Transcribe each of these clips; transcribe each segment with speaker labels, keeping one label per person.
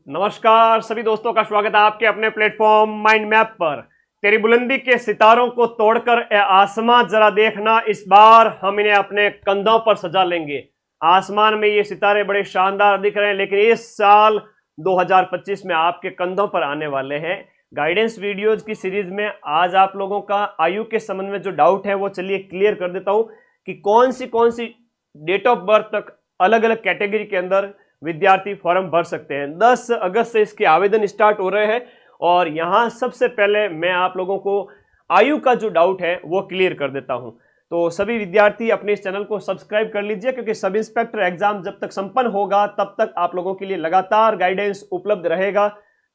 Speaker 1: नमस्कार सभी दोस्तों का स्वागत है आपके अपने प्लेटफॉर्म माइंड मैप पर। तेरी बुलंदी के सितारों को तोड़कर ए आसमां जरा देखना, इस बार हम इन्हें अपने कंधों पर सजा लेंगे। आसमान में ये सितारे बड़े शानदार दिख रहे हैं, लेकिन इस साल 2025 में आपके कंधों पर आने वाले हैं। गाइडेंस वीडियोज की सीरीज में आज आप लोगों का आयु के संबंध में जो डाउट है वो चलिए क्लियर कर देता हूं कि कौन सी डेट ऑफ बर्थ तक अलग अलग कैटेगरी के अंदर विद्यार्थी फॉर्म भर सकते हैं। 10 अगस्त से इसके आवेदन स्टार्ट हो रहे हैं और यहां सबसे पहले मैं आप लोगों को आयु का जो डाउट है वो क्लियर कर देता हूं। तो सभी विद्यार्थी अपने इस चैनल को सब्सक्राइब कर लीजिए, क्योंकि सब इंस्पेक्टर एग्जाम जब तक संपन्न होगा तब तक आप लोगों के लिए लगातार गाइडेंस उपलब्ध रहेगा।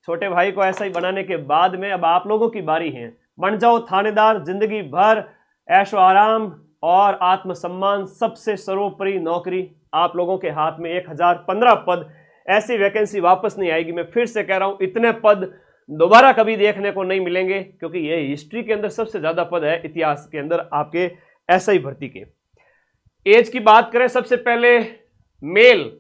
Speaker 1: छोटे भाई को ऐसा ही बनाने के बाद में अब आप लोगों की बारी है। बन जाओ थानेदार, जिंदगी भर ऐशो आराम और आत्मसम्मान, सबसे सर्वोपरि नौकरी आप लोगों के हाथ में। 1015 पद, ऐसी वैकेंसी वापस नहीं आएगी। मैं फिर से कह रहा हूं, इतने पद दोबारा कभी देखने को नहीं मिलेंगे, क्योंकि ये हिस्ट्री के अंदर सबसे ज्यादा पद है इतिहास के अंदर आपके एसआई भर्ती के। एज की बात करें, सबसे पहले मेल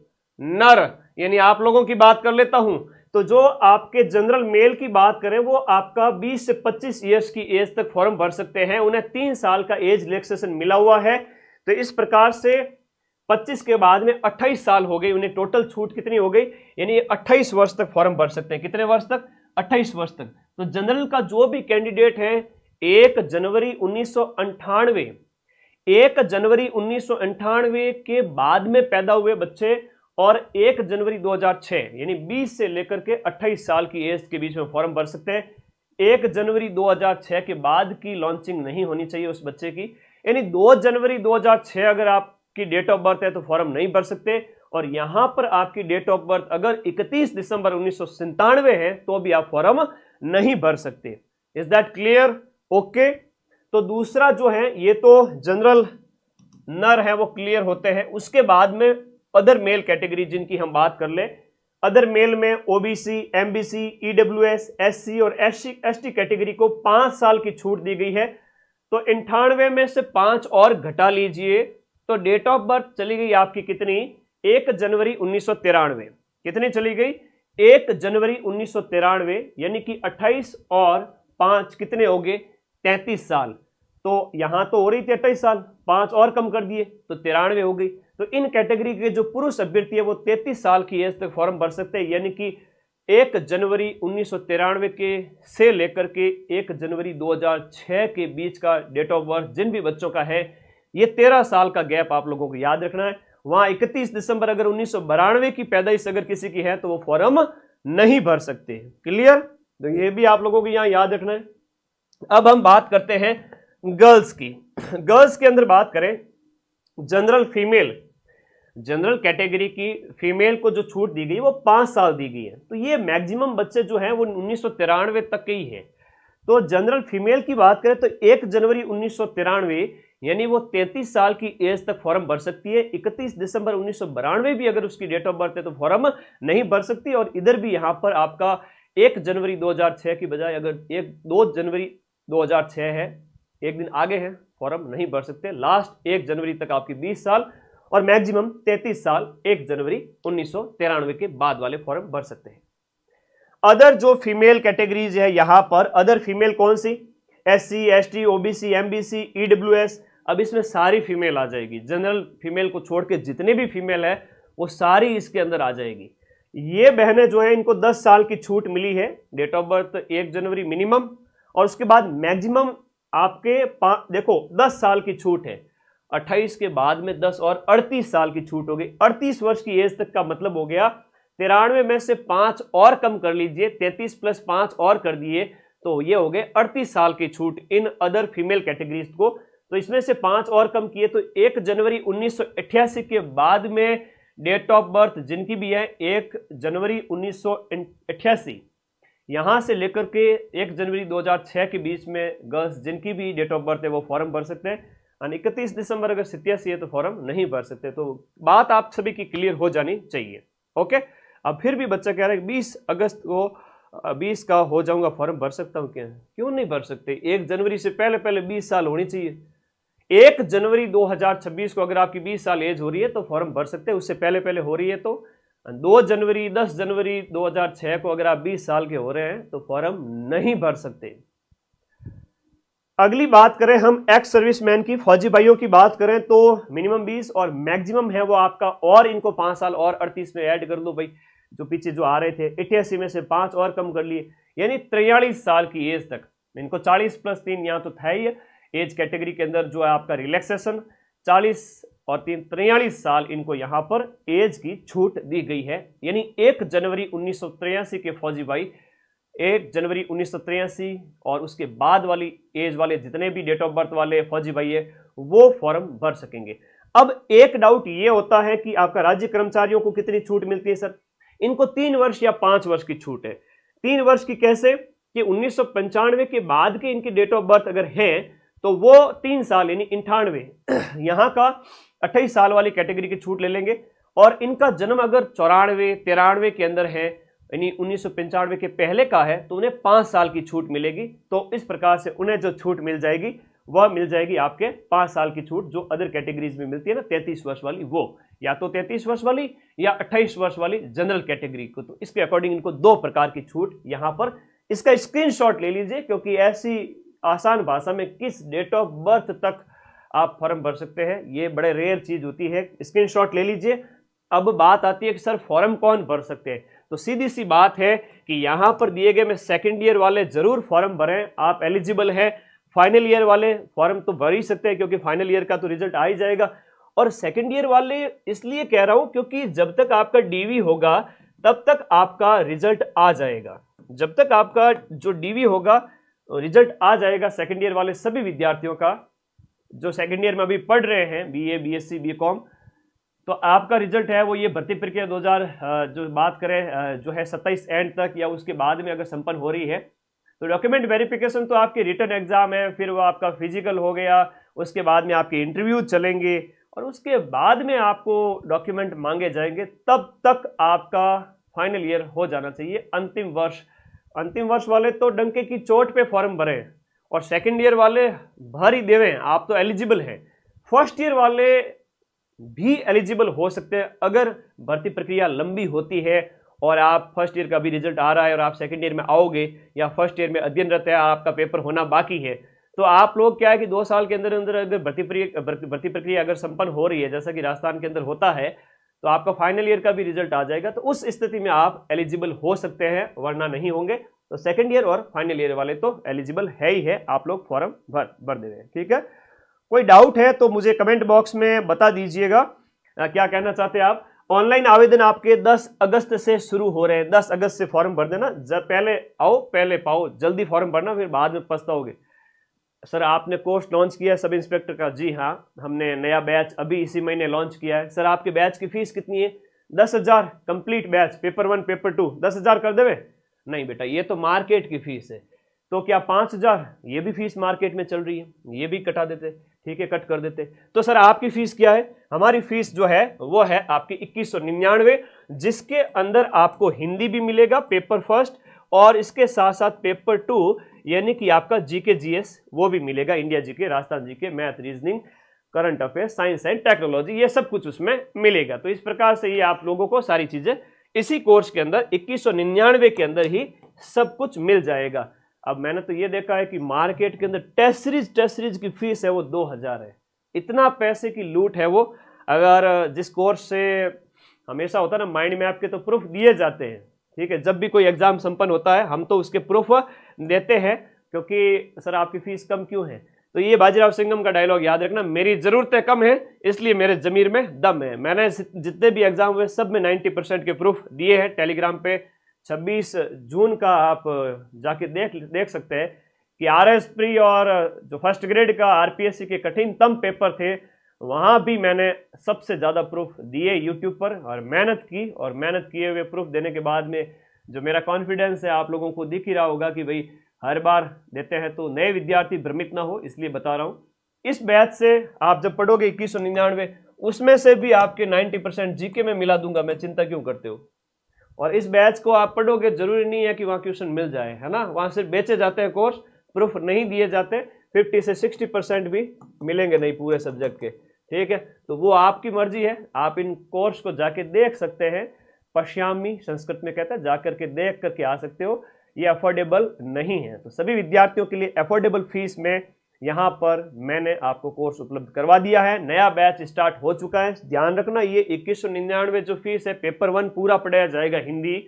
Speaker 1: नर यानी आप लोगों की बात कर लेता हूं। तो जो आपके जनरल मेल की बात करें वो आपका 20 से 25 ईयर्स की एज तक फॉर्म भर सकते हैं। उन्हें 3 साल का एज रिलैक्सेशन मिला हुआ है। तो इस प्रकार से 25 के बाद में 28 साल हो गई, उन्हें टोटल छूट कितनी हो गई, यानी 28 वर्ष तक फॉर्म भर सकते हैं। कितने वर्ष तक? 28 वर्ष तक। तो जनरल का जो भी कैंडिडेट है 1 जनवरी 1998 1 जनवरी 1998 के बाद में पैदा हुए बच्चे और 1 जनवरी 2006 यानी 20 से लेकर के 28 साल की एज के बीच में फॉर्म भर सकते हैं। 1 जनवरी 2006 के बाद की लॉन्चिंग नहीं होनी चाहिए उस बच्चे की, यानी 2 जनवरी 2006 अगर आपकी डेट ऑफ बर्थ है तो फॉर्म नहीं भर सकते। और यहां पर आपकी डेट ऑफ बर्थ अगर 31 दिसंबर 1997 है तो भी आप फॉर्म नहीं भर सकते। Is that clear? ओके। तो दूसरा जो है, ये तो जनरल नर है वो क्लियर होते हैं। उसके बाद में अदर मेल कैटेगरी जिनकी हम बात कर ले, अदर मेल में ओबीसी, एमबीसी, ईडब्ल्यूएस, एससी और एसटी कैटेगरी को 5 साल की छूट दी गई है। तो 98 में से 5 और घटा लीजिए तो डेट ऑफ बर्थ चली गई आपकी कितनी? 1 जनवरी 1993। कितनी चली गई? 1 जनवरी 1993, यानी कि 28 और 5 कितने हो गए? 33 साल। तो यहां तो हो रही थी 28 साल, 5 और कम कर दिए तो 93 हो गई। तो इन कैटेगरी के जो पुरुष अभ्यर्थी है वो 33 साल की एज तक फॉर्म भर सकते हैं, यानी कि 1 जनवरी 1993 के से लेकर के 1 जनवरी 2006 के बीच का डेट ऑफ बर्थ जिन भी बच्चों का है, ये 13 साल का गैप आप लोगों को याद रखना है। वहां 31 दिसंबर अगर 1992 की पैदाइश अगर किसी की है तो वो फॉर्म नहीं भर सकते। क्लियर? तो ये भी आप लोगों को यहां याद रखना है। अब हम बात करते हैं गर्ल्स की। गर्ल्स के अंदर बात करें, जनरल फीमेल, जनरल कैटेगरी की फीमेल को जो छूट दी गई वो 5 साल दी गई है। तो ये मैक्सिमम बच्चे जो हैं वो 1993 तक के ही हैं। तो जनरल फीमेल की बात करें तो 1 जनवरी 1993 यानी वो 33 साल की एज तक फॉर्म भर सकती है। 31 दिसंबर 1992 भी अगर उसकी डेट ऑफ बर्थ है तो फॉर्म नहीं भर सकती। और इधर भी यहां पर आपका 1 जनवरी 2006 की बजाय अगर 2 जनवरी 2006 है, एक दिन आगे है, फॉर्म नहीं भर सकते। लास्ट 1 जनवरी तक आपकी 20 साल और मैक्सिमम 33 साल 1 जनवरी 1993 के बाद वाले फॉर्म भर सकते हैं। अदर जो फीमेल कैटेगरीज है यहां पर, अदर फीमेल कौन सी? SC, ST, OBC, MBC, EWS. अब इसमें सारी फीमेल आ जाएगी। जनरल फीमेल को छोड़ के जितने भी फीमेल है वो सारी इसके अंदर आ जाएगी। ये बहनें जो है इनको 10 साल की छूट मिली है। डेट ऑफ बर्थ 1 जनवरी मिनिमम और उसके बाद मैक्सिमम आपके देखो 10 साल की छूट है। 28 के बाद में 10 और 38 साल की छूट हो गई। 38 वर्ष की एज तक का मतलब हो गया 93 में से 5 और कम कर लीजिए, 33 प्लस 5 और कर दिए तो ये हो गए 38 साल की छूट इन अदर फीमेल कैटेगरीज को। तो इसमें से 5 और कम किए तो 1 जनवरी 1988 के बाद में डेट ऑफ बर्थ जिनकी भी है 1 जनवरी 1988 यहां से लेकर के 1 जनवरी 2006 के बीच में गर्ल्स जिनकी भी डेट ऑफ बर्थ है वो फॉर्म भर सकते हैं। और 31 दिसंबर अगर 87 है तो फॉर्म नहीं भर सकते। तो बात आप सभी की क्लियर हो जानी चाहिए। ओके। अब फिर भी बच्चा कह रहा है 20 अगस्त को 20 का हो जाऊंगा, फॉर्म भर सकता हूं क्या? क्यों नहीं भर सकते? 1 जनवरी से पहले पहले 20 साल होनी चाहिए। 1 जनवरी 2026 को अगर आपकी 20 साल एज हो रही है तो फॉर्म भर सकते हैं। उससे पहले पहले हो रही है तो 2 जनवरी 10 जनवरी 2006 को अगर आप 20 साल के हो रहे हैं तो फॉर्म नहीं भर सकते। अगली बात करें हम एक्स सर्विसमैन की, फौजी भाइयों की बात करें तो मिनिमम 20 और मैक्सिमम है वो आपका, और इनको 5 साल और 38 में ऐड कर लो भाई, जो पीछे जो आ रहे थे 88 में से 5 और कम कर लिए, यानी 43 साल की एज तक। इनको 40 प्लस 3 यहाँ तो था ही एज कैटेगरी के अंदर जो है आपका रिलैक्सेशन, 40 और 3 43 साल इनको यहाँ पर एज की छूट दी गई है। यानी 1 जनवरी 1983 के फौजी भाई 1 जनवरी 1983 और उसके बाद वाली एज वाले जितने भी डेट ऑफ बर्थ वाले फौजी भाई है वो फॉर्म भर सकेंगे। अब एक डाउट ये होता है कि आपका राज्य कर्मचारियों को कितनी छूट मिलती है सर? इनको 3 वर्ष या 5 वर्ष की छूट है। 3 वर्ष की कैसे कि 1995 के बाद के इनकी डेट ऑफ बर्थ अगर है तो वो 3 साल यानी 98 यहाँ का 28 साल वाली कैटेगरी की छूट ले लेंगे, और इनका जन्म अगर 94 93 के अंदर है यानी 1995 के पहले का है तो उन्हें 5 साल की छूट मिलेगी। तो इस प्रकार से उन्हें जो छूट मिल जाएगी वह मिल जाएगी आपके 5 साल की छूट, जो अदर कैटेगरीज में मिलती है ना 33 वर्ष वाली, वो या तो 33 वर्ष वाली या 28 वर्ष वाली जनरल कैटेगरी को। तो इसके अकॉर्डिंग इनको 2 प्रकार की छूट यहाँ पर, इसका स्क्रीनशॉट ले लीजिए, क्योंकि ऐसी आसान भाषा में किस डेट ऑफ बर्थ तक आप फॉर्म भर सकते हैं ये बड़े रेयर चीज होती है। स्क्रीनशॉट ले लीजिए। अब बात आती है कि सर फॉर्म कौन भर सकते हैं, तो सीधी सी बात है कि यहां पर दिए गए में सेकंड ईयर वाले जरूर फॉर्म भरें, आप एलिजिबल हैं। फाइनल ईयर वाले फॉर्म तो भर ही सकते हैं क्योंकि फाइनल ईयर का तो रिजल्ट आ ही जाएगा, और सेकंड ईयर वाले इसलिए कह रहा हूं क्योंकि जब तक आपका डीवी होगा तब तक आपका रिजल्ट आ जाएगा। जब तक आपका जो डीवी होगा रिजल्ट आ जाएगा सेकंड ईयर वाले सभी विद्यार्थियों का जो सेकंड ईयर में अभी पढ़ रहे हैं, बीए बीएससी बीकॉम, तो आपका रिजल्ट है वो ये भर्ती प्रक्रिया 2000 जो बात करें जो है 27 एंड तक या उसके बाद में अगर संपन्न हो रही है तो डॉक्यूमेंट वेरिफिकेशन तो आपके रिटन एग्जाम है, फिर वो आपका फिजिकल हो गया, उसके बाद में आपके इंटरव्यू चलेंगे और उसके बाद में आपको डॉक्यूमेंट मांगे जाएंगे, तब तक आपका फाइनल ईयर हो जाना चाहिए। अंतिम वर्ष वाले तो डंके की चोट पे फॉर्म भरें और सेकंड ईयर वाले भर ही देवें, आप तो एलिजिबल हैं। फर्स्ट ईयर वाले भी एलिजिबल हो सकते हैं अगर भर्ती प्रक्रिया लंबी होती है और आप फर्स्ट ईयर का भी रिजल्ट आ रहा है और आप सेकंड ईयर में आओगे या फर्स्ट ईयर में अध्ययनरत है, आपका पेपर होना बाकी है, तो आप लोग क्या है कि 2 साल के अंदर अंदर अगर भर्ती प्रक्रिया अगर संपन्न हो रही है जैसा कि राजस्थान के अंदर होता है तो आपका फाइनल ईयर का भी रिजल्ट आ जाएगा, तो उस स्थिति में आप एलिजिबल हो सकते हैं, वरना नहीं होंगे। तो सेकंड ईयर और फाइनल ईयर वाले तो एलिजिबल है ही है, आप लोग फॉर्म भर दे रहे हैं। ठीक है, कोई डाउट है तो मुझे कमेंट बॉक्स में बता दीजिएगा क्या कहना चाहते हैं आप। ऑनलाइन आवेदन आपके 10 अगस्त से शुरू हो रहे हैं, 10 अगस्त से फॉर्म भर देना, पहले आओ पहले पाओ, जल्दी फॉर्म भरना फिर बाद में पछताओगे। सर आपने कोर्स लॉन्च किया है सब इंस्पेक्टर का? जी हाँ, हमने नया बैच अभी इसी महीने लॉन्च किया है। सर आपके बैच की फीस कितनी है? 10,000 कंप्लीट बैच, पेपर 1 पेपर 2 10,000 कर देवे? नहीं बेटा, ये तो मार्केट की फीस है। तो क्या 5,000 ये भी फीस मार्केट में चल रही है, ये भी कटा देते? ठीक है, कट कर देते। तो सर आपकी फीस क्या है? हमारी फीस जो है वो है आपकी 2199, जिसके अंदर आपको हिंदी भी मिलेगा पेपर फर्स्ट, और इसके साथ साथ पेपर 2 यानी कि आपका जीके जीएस वो भी मिलेगा, India GK, Rajasthan GK, math, reasoning, current affairs, science and technology, ये सब कुछ उसमें मिलेगा। तो इस प्रकार से ये आप लोगों को सारी चीजें इसी कोर्स के अंदर 2199 के अंदर ही सब कुछ मिल जाएगा। अब मैंने तो ये देखा है कि मार्केट के अंदर टेस्ट सीरीज की फीस है वो 2000 है, इतना पैसे की लूट है वो। अगर जिस कोर्स से हमेशा होता है ना माइंड मैप के तो प्रूफ दिए जाते हैं, ठीक है, जब भी कोई एग्जाम संपन्न होता है हम तो उसके प्रूफ देते हैं, क्योंकि सर आपकी फीस कम क्यों है? तो ये बाजीराव सिंघम का डायलॉग याद रखना, मेरी जरूरतें कम है इसलिए मेरे जमीर में दम है। मैंने जितने भी एग्जाम हुए सब में 90% के प्रूफ दिए हैं। टेलीग्राम पे 26 जून का आप जाके देख सकते हैं कि RS प्री और जो फर्स्ट ग्रेड का RPSC के कठिनतम पेपर थे वहां भी मैंने सबसे ज्यादा प्रूफ दिए यूट्यूब पर, और मेहनत की, और मेहनत किए हुए प्रूफ देने के बाद में जो मेरा कॉन्फिडेंस है आप लोगों को दिख ही रहा होगा कि भाई हर बार देते हैं तो नए विद्यार्थी भ्रमित ना हो, इसलिए बता रहा हूँ। इस बैच से आप जब पढ़ोगे 2199 उसमें से भी आपके 90% जीके में मिला दूंगा मैं, चिंता क्यों करते हो? और इस बैच को आप पढ़ोगे जरूरी नहीं है कि वहाँ क्वेश्चन मिल जाए, है ना, वहाँ सिर्फ बेचे जाते हैं कोर्स, प्रूफ नहीं दिए जाते। 50 से 60% भी मिलेंगे नहीं पूरे सब्जेक्ट के, ठीक है। तो वो आपकी मर्जी है, आप इन कोर्स को जाके देख सकते हैं। पश्यामी संस्कृत में कहता है, जाकर के देख करके आ सकते हो, ये अफोर्डेबल नहीं है। तो सभी विद्यार्थियों के लिए अफोर्डेबल फीस में यहाँ पर मैंने आपको कोर्स उपलब्ध करवा दिया है। नया बैच स्टार्ट हो चुका है। ध्यान रखना, ये 2199 जो फीस है, पेपर 1 पूरा पढ़ाया जाएगा हिंदी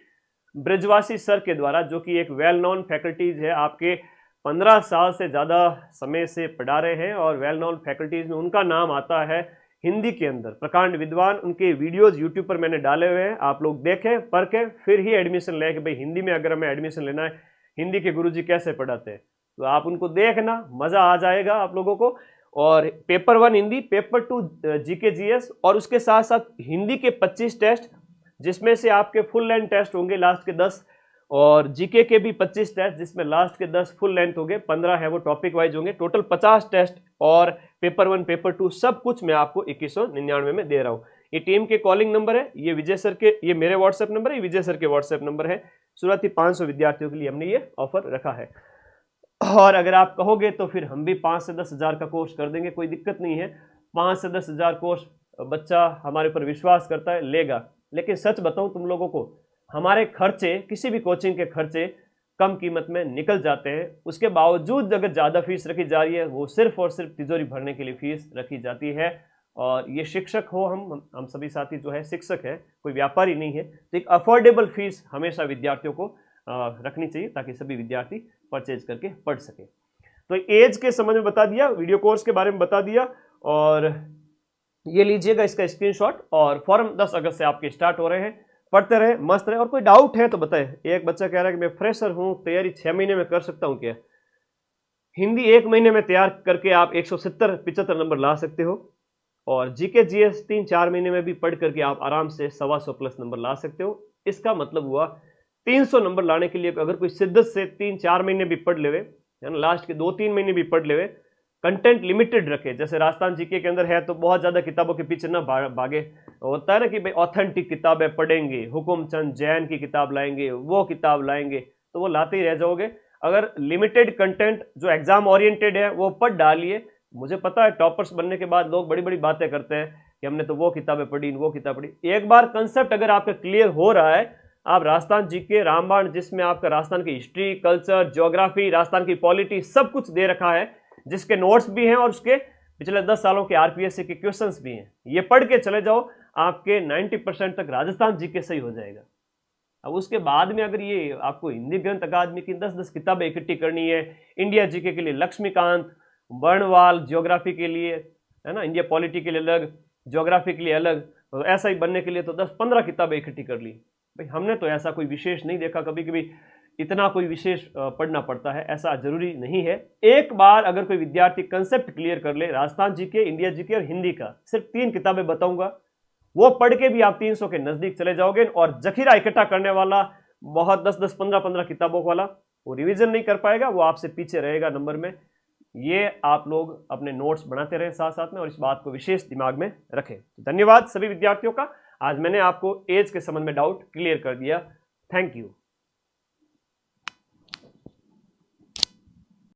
Speaker 1: ब्रजवासी सर के द्वारा, जो कि एक वेल नोन फैकल्टीज है, आपके 15 साल से ज़्यादा समय से पढ़ा रहे हैं और वेल नोन फैकल्टीज में उनका नाम आता है हिंदी के अंदर, प्रकांड विद्वान। उनके वीडियोस यूट्यूब पर मैंने डाले हुए हैं, आप लोग देखें, पढ़ फिर ही एडमिशन लें कि भाई हिंदी में अगर हमें एडमिशन लेना है, हिंदी के गुरुजी कैसे पढ़ाते हैं, तो आप उनको देखना, मज़ा आ जाएगा आप लोगों को। और paper 1 Hindi, paper 2 GK GS, और उसके साथ साथ हिंदी के 25 टेस्ट, जिसमें से आपके फुल लेंथ टेस्ट होंगे लास्ट के 10, और जीके के भी 25 टेस्ट, जिसमें लास्ट के 10 फुल लेंथ होंगे, 15 है वो टॉपिक वाइज होंगे, टोटल 50 टेस्ट। और पेपर 1 पेपर 2 सब कुछ मैं आपको 2199 में दे रहा हूँ। ये टीम के कॉलिंग नंबर है, ये विजय सर के, ये मेरे व्हाट्सएप नंबर है, ये विजय सर के व्हाट्सएप नंबर है। शुरुआती 500 विद्यार्थियों के लिए हमने ये ऑफर रखा है। और अगर आप कहोगे तो फिर हम भी 5 से 10 हज़ार का कोर्स कर देंगे, कोई दिक्कत नहीं है। 5 से 10 हज़ार कोर्स बच्चा हमारे ऊपर विश्वास करता है, लेगा। लेकिन सच बताऊं तुम लोगों को, हमारे खर्चे, किसी भी कोचिंग के खर्चे कम कीमत में निकल जाते हैं। उसके बावजूद अगर ज़्यादा फीस रखी जा रही है, वो सिर्फ और सिर्फ तिजोरी भरने के लिए फीस रखी जाती है। और ये शिक्षक हो, हम सभी साथी जो है शिक्षक है, कोई व्यापारी नहीं है। तो एक अफोर्डेबल फीस हमेशा विद्यार्थियों को रखनी चाहिए, ताकि सभी विद्यार्थी परचेज करके पढ़ सके। तो एज के संबंध में बता दिया, वीडियो कोर्स के बारे में बता दिया, और ये लीजिएगा इसका स्क्रीनशॉट। और फॉर्म 10 अगस्त से आपके स्टार्ट हो रहे हैं, पढ़ते रहे, मस्त रहे। और कोई डाउट है तो बताए। एक बच्चा कह रहा है कि मैं फ्रेशर हूं, तैयारी 6 महीने में कर सकता हूं क्या? हिंदी 1 महीने में तैयार करके आप 170-75 नंबर ला सकते हो, और जीके जीएस 3-4 महीने में भी पढ़ करके आप आराम से 125 प्लस नंबर ला सकते हो। इसका मतलब हुआ 300 नंबर लाने के लिए अगर कोई शिद्दत से 3-4 महीने भी पढ़ लेवे, है ना, लास्ट के 2-3 महीने भी पढ़ लेवे, कंटेंट लिमिटेड रखे, जैसे राजस्थान जीके के अंदर है, तो बहुत ज़्यादा किताबों के पीछे ना भागे। होता है ना कि भाई ऑथेंटिक किताबें पढ़ेंगे, हुकुमचंद जैन की किताब लाएंगे, वो किताब लाएंगे, तो वो लाते ही रह जाओगे। अगर लिमिटेड कंटेंट जो एग्जाम ओरिएंटेड है वो पढ़ डालिए। मुझे पता है टॉपर्स बनने के बाद लोग बड़ी बड़ी बातें करते हैं कि हमने तो वो किताबें पढ़ी, वो किताब पढ़ी। एक बार कंसेप्ट अगर आपका क्लियर हो रहा है, आप राजस्थान जीके रामबाण, जिसमें आपका राजस्थान की हिस्ट्री, कल्चर, ज्योग्राफी, राजस्थान की पॉलिटी सब कुछ दे रखा है, जिसके नोट्स भी हैं और उसके पिछले 10 सालों के आरपीएससी के क्वेश्चंस भी हैं, ये पढ़ के चले जाओ, आपके 90% तक राजस्थान जीके सही हो जाएगा। अब उसके बाद में अगर ये आपको हिंदी ग्रंथ अकादमी की 10-10 किताबें इकट्ठी करनी है, इंडिया जीके के लिए लक्ष्मीकांत, बर्णवाल, ज्योग्राफी के लिए, है ना, इंडिया पॉलिटी के लिए अलग, ज्योग्राफी के लिए अलग, तो ऐसा ही बनने के लिए तो 10-15 किताबें इकट्ठी कर ली। भाई हमने तो ऐसा कोई विशेष नहीं देखा, कभी कभी इतना कोई विशेष पढ़ना पड़ता है, ऐसा जरूरी नहीं है। एक बार अगर कोई विद्यार्थी कंसेप्ट क्लियर कर ले, राजस्थान जीके, इंडिया जीके और हिंदी का, सिर्फ 3 किताबें बताऊंगा, वो पढ़ के भी आप 300 के नजदीक चले जाओगे। और जखीरा इकट्ठा करने वाला, बहुत 10-10, 15-15 किताबों वाला, वो रिवीजन नहीं कर पाएगा, वो आपसे पीछे रहेगा नंबर में। ये आप लोग अपने नोट्स बनाते रहें साथ साथ में, और इस बात को विशेष दिमाग में रखें। धन्यवाद सभी विद्यार्थियों का। आज मैंने आपको एज के संबंध में डाउट क्लियर कर दिया। Thank you.